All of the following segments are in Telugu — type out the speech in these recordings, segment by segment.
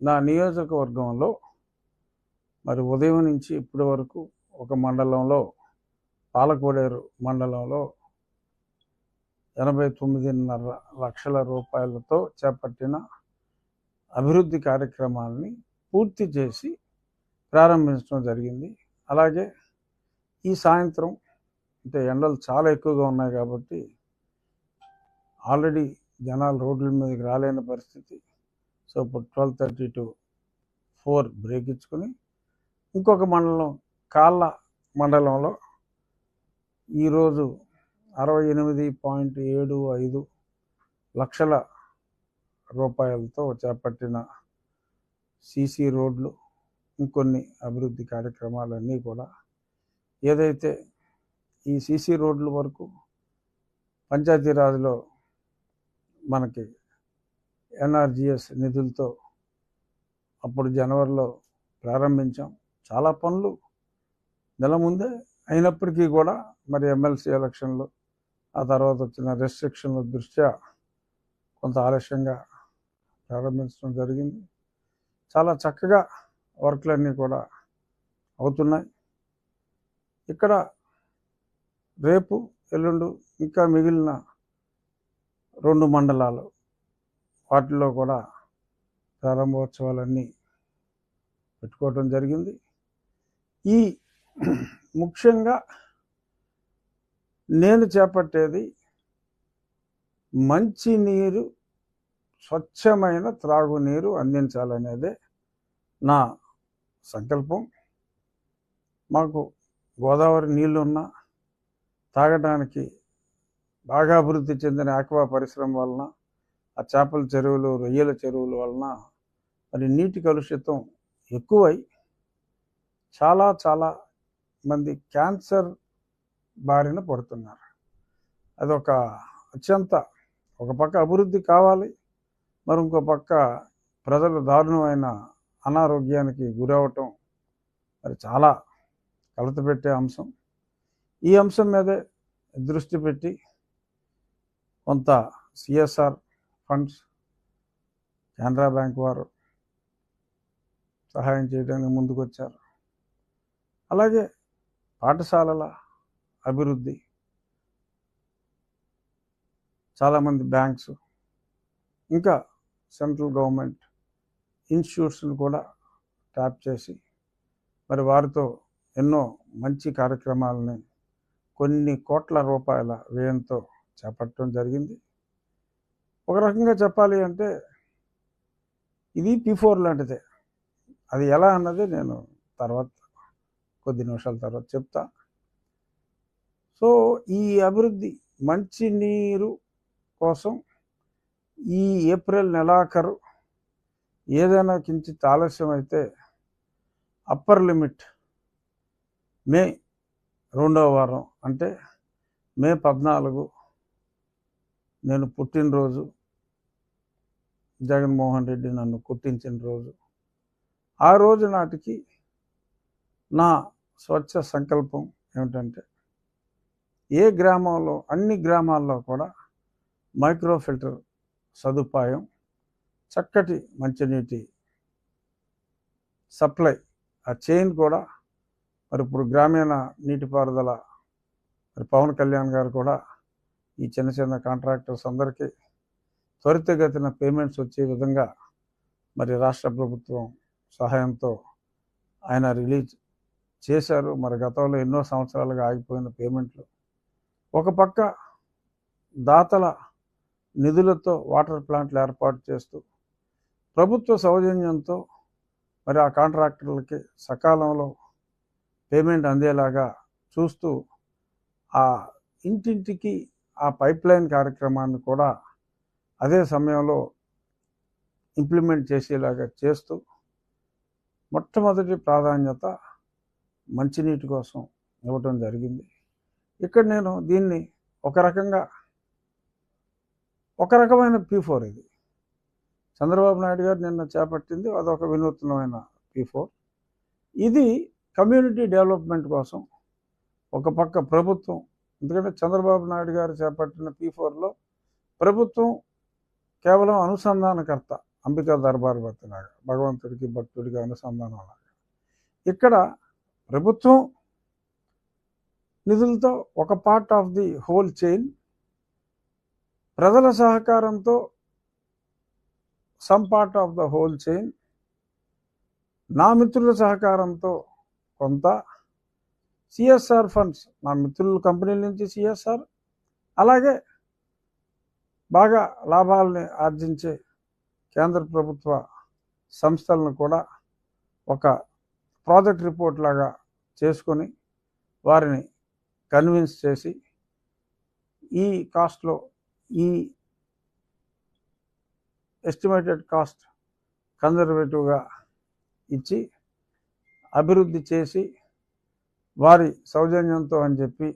నా నియోజకవర్గంలో మరి ఉదయం నుంచి ఇప్పటి వరకు ఒక మండలంలో పాలకోడేరు మండలంలో 89.5 లక్షల రూపాయలతో చేపట్టిన అభివృద్ధి కార్యక్రమాలని పూర్తి చేసి ప్రారంభించడం జరిగింది. అలాగే ఈ సాయంత్రం అంటే ఎండలు చాలా ఎక్కువగా ఉన్నాయి కాబట్టి ఆల్రెడీ జనాలు రోడ్ల మీదకి రాలేని పరిస్థితి. సో ఇప్పుడు 12:30 to 4 బ్రేక్ ఇచ్చుకొని ఇంకొక మండలం కాళ్ళ మండలంలో ఈరోజు 68.75 లక్షల రూపాయలతో చేపట్టిన సీసీ రోడ్లు ఇంకొన్ని అభివృద్ధి కార్యక్రమాలన్నీ కూడా ఏదైతే ఈ సీసీ రోడ్ల వరకు పంచాయతీరాజ్లో మనకి ఎన్ఆర్జీఎస్ నిధులతో అప్పుడు జనవరిలో ప్రారంభించాం. చాలా పనులు నెల ముందే అయినప్పటికీ కూడా మరి ఎమ్మెల్సీ ఎలక్షన్లు ఆ తర్వాత వచ్చిన రెస్ట్రిక్షన్ల దృష్ట్యా కొంత ఆలస్యంగా ప్రారంభించడం జరిగింది. చాలా చక్కగా వర్క్లన్నీ కూడా అవుతున్నాయి. ఇక్కడ రేపు ఎల్లుండు ఇంకా మిగిలిన 2 మండలాలు వాటిల్లో కూడా ప్రారంభోత్సవాలన్నీ పెట్టుకోవటం జరిగింది. ఈ ముఖ్యంగా నేను చేపట్టేది మంచినీరు, స్వచ్ఛమైన త్రాగునీరు అందించాలనేదే నా సంకల్పం. మాకు గోదావరి నీళ్లున్నా తాగడానికి బాగా అభివృద్ధి చెందిన ఆక్వా పరిశ్రమ వలన, ఆ చేపల చెరువులు, రొయ్యల చెరువుల వలన మరి నీటి కలుషితం ఎక్కువై చాలా చాలా మంది క్యాన్సర్ బారిన పడుతున్నారు. అదొక అత్యంత ఒక పక్క అభివృద్ధి కావాలి, మరి ఇంకో పక్క ప్రజలు దారుణమైన అనారోగ్యానికి గురవటం మరి చాలా కలతపెట్టే అంశం. ఈ అంశం మీదే దృష్టి పెట్టి కొంత సిఎస్ఆర్ ఫండ్స్ కెనరా బ్యాంక్ వారు సహాయం చేయడానికి ముందుకు వచ్చారు. అలాగే పాఠశాలల అభివృద్ధి, చాలామంది బ్యాంక్స్ ఇంకా సెంట్రల్ గవర్నమెంట్ ఇన్స్టిట్యూట్స్ని కూడా ట్యాప్ చేసి మరి వారితో ఎన్నో మంచి కార్యక్రమాలని కొన్ని కోట్ల రూపాయల వ్యయంతో చేపట్టడం జరిగింది. ఒక రకంగా చెప్పాలి అంటే ఇది P4 లాంటిదే. అది ఎలా అన్నది నేను తర్వాత కొద్ది నిమిషాల తర్వాత చెప్తా. సో ఈ అభివృద్ధి మంచినీరు కోసం ఈ ఏప్రిల్ నెలాఖరు ఏదైనా కించిత్ ఆలస్యం అయితే అప్పర్ లిమిట్ మే 2వ వారం అంటే మే 14 నేను పుట్టినరోజు, జగన్మోహన్ రెడ్డి నన్ను కొట్టించిన రోజు. ఆ రోజు నాటికి నా స్వచ్ఛ సంకల్పం ఏమిటంటే ఏ గ్రామంలో అన్ని గ్రామాల్లో కూడా మైక్రో ఫిల్టర్ సదుపాయం, చక్కటి మంచినీటి సప్లై, ఆ చైన్ కూడా మరి ఇప్పుడు గ్రామీణ నీటిపారుదల మరి పవన్ కళ్యాణ్ గారు కూడా ఈ చిన్న చిన్న కాంట్రాక్టర్స్ అందరికీ త్వరితగతిన పేమెంట్స్ వచ్చే విధంగా మరి రాష్ట్ర ప్రభుత్వం సహాయంతో ఆయన రిలీజ్ చేశారు. మరి గతంలో ఎన్నో సంవత్సరాలుగా ఆగిపోయిన పేమెంట్లు ఒక పక్క దాతల నిధులతో వాటర్ ప్లాంట్లు ఏర్పాటు చేస్తూ ప్రభుత్వ సౌజన్యంతో మరి ఆ కాంట్రాక్టర్లకి సకాలంలో పేమెంట్ అందేలాగా చూస్తూ ఆ ఇంటింటికి ఆ పైప్ లైన్ కార్యక్రమాన్ని కూడా అదే సమయంలో ఇంప్లిమెంట్ చేసేలాగా చేస్తూ మొట్టమొదటి ప్రాధాన్యత మంచినీటి కోసం ఇవ్వటం జరిగింది. ఇక్కడ నేను దీన్ని ఒక రకమైన P4 ఇది. చంద్రబాబు నాయుడు గారు నిన్న చేపట్టింది అదొక వినూత్నమైన P4. ఇది కమ్యూనిటీ డెవలప్మెంట్ కోసం ఒక పక్క ప్రభుత్వం, ఎందుకంటే చంద్రబాబు నాయుడు గారు చేపట్టిన P4లో ప్రభుత్వం కేవలం అనుసంధానకర్త, అంబికా దర్బార్ బతిలాగా, భగవంతుడికి భక్తుడికి అనుసంధానం లాగా. ఇక్కడ ప్రభుత్వం నిధులతో ఒక part of the whole chain, ప్రజల సహకారంతో some part of the whole chain, నా మిత్రుల సహకారంతో కొంత, సిఎస్ఆర్ ఫండ్స్, నా మిత్రుల కంపెనీల నుంచి సిఎస్ఆర్, అలాగే బాగా లాభాలని ఆర్జించే కేంద్ర ప్రభుత్వ సంస్థలను కూడా ఒక ప్రాజెక్ట్ రిపోర్ట్ లాగా చేసుకొని వారిని కన్విన్స్ చేసి ఈ కాస్ట్లో, ఈ ఎస్టిమేటెడ్ కాస్ట్ కన్జర్వేటివ్గా ఇచ్చి అభివృద్ధి చేసి వారి సౌజన్యంతో అని చెప్పి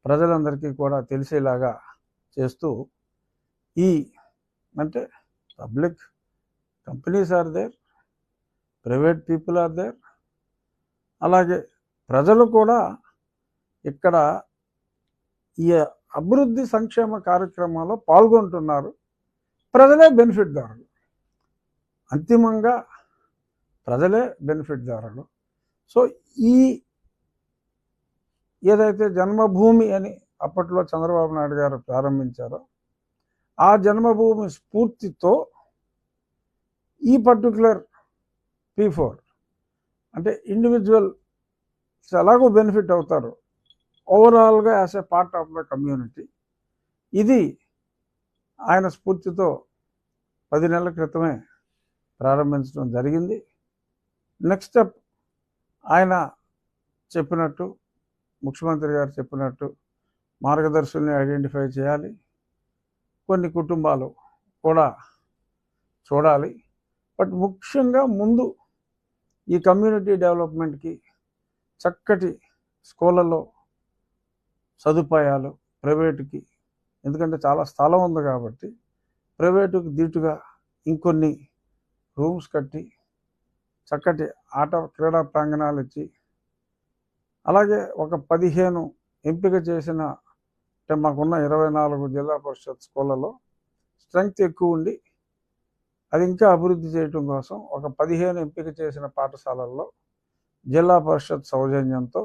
ప్రజలందరికీ కూడా తెలిసేలాగా చేస్తూ, ఈ అంటే public companies are there, private people are there, అలాగే ప్రజలు కూడా ఇక్కడ ఈ అభివృద్ధి సంక్షేమ కార్యక్రమాల్లో పాల్గొంటున్నారు. ప్రజలే బెనిఫిట్దారులు, అంతిమంగా ప్రజలే బెనిఫిట్దారులు. సో ఈ ఏదైతే జన్మభూమి అని అప్పట్లో చంద్రబాబు నాయుడు గారు ప్రారంభించారో, ఆ జన్మభూమి స్ఫూర్తితో ఈ పర్టికులర్ P4 అంటే ఇండివిజువల్ ఎలాగో బెనిఫిట్ అవుతారు, ఓవరాల్గా as a part of the community. ఇది ఆయన స్ఫూర్తితో 10 నెలల క్రితమే ప్రారంభించడం జరిగింది. నెక్స్ట్ స్టెప్ ఆయన చెప్పినట్టు, ముఖ్యమంత్రి గారు చెప్పినట్టు మార్గదర్శుల్ని ఐడెంటిఫై చేయాలి, కొన్ని కుటుంబాలు కూడా చూడాలి. బట్ ముఖ్యంగా ముందు ఈ కమ్యూనిటీ డెవలప్మెంట్కి చక్కటి స్కూళ్ళలో సదుపాయాలు, ప్రైవేటుకి, ఎందుకంటే చాలా స్థలం ఉంది కాబట్టి ప్రైవేటుకి దీటుగా ఇంకొన్ని రూమ్స్ కట్టి చక్కటి క్రీడా ప్రాంగణాలు ఇచ్చి, అలాగే ఒక 15 ఎంపిక చేసిన, అంటే మాకున్న 24 జిల్లా పరిషత్ స్కూళ్ళలో స్ట్రెంగ్త్ ఎక్కువ ఉండి అది ఇంకా అభివృద్ధి చేయడం కోసం ఒక 15 ఎంపిక చేసిన పాఠశాలల్లో జిల్లా పరిషత్ సౌజన్యంతో,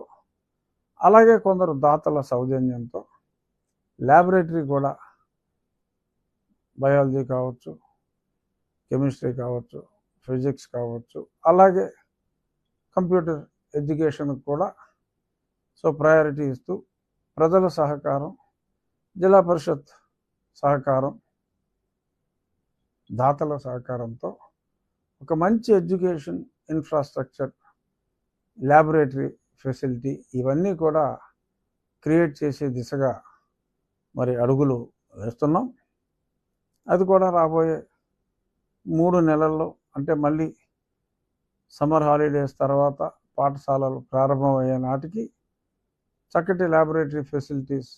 అలాగే కొందరు దాతల సౌజన్యంతో ల్యాబొరేటరీ కూడా, బయాలజీ కావచ్చు, కెమిస్ట్రీ కావచ్చు, ఫిజిక్స్ కావచ్చు, అలాగే కంప్యూటర్ ఎడ్యుకేషన్ కూడా సో ప్రయారిటీ ఇస్తూ ప్రజల సహకారం, జిల్లా పరిషత్ సహకారం, దాతల సహకారంతో ఒక మంచి ఎడ్యుకేషన్ ఇన్ఫ్రాస్ట్రక్చర్, ల్యాబొరేటరీ ఫెసిలిటీ ఇవన్నీ కూడా క్రియేట్ చేసే దిశగా మరి అడుగులు వేస్తున్నాం. అది కూడా రాబోయే 3 నెలల్లో, అంటే మళ్ళీ సమ్మర్ హాలిడేస్ తర్వాత పాఠశాలలు ప్రారంభమయ్యే నాటికి చక్కటి ల్యాబొరేటరీ ఫెసిలిటీస్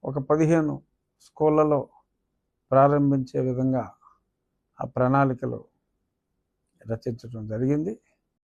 ఒక 15 స్కూళ్ళలో ప్రారంభించే విధంగా ఆ ప్రణాళికలు రచించడం జరిగింది.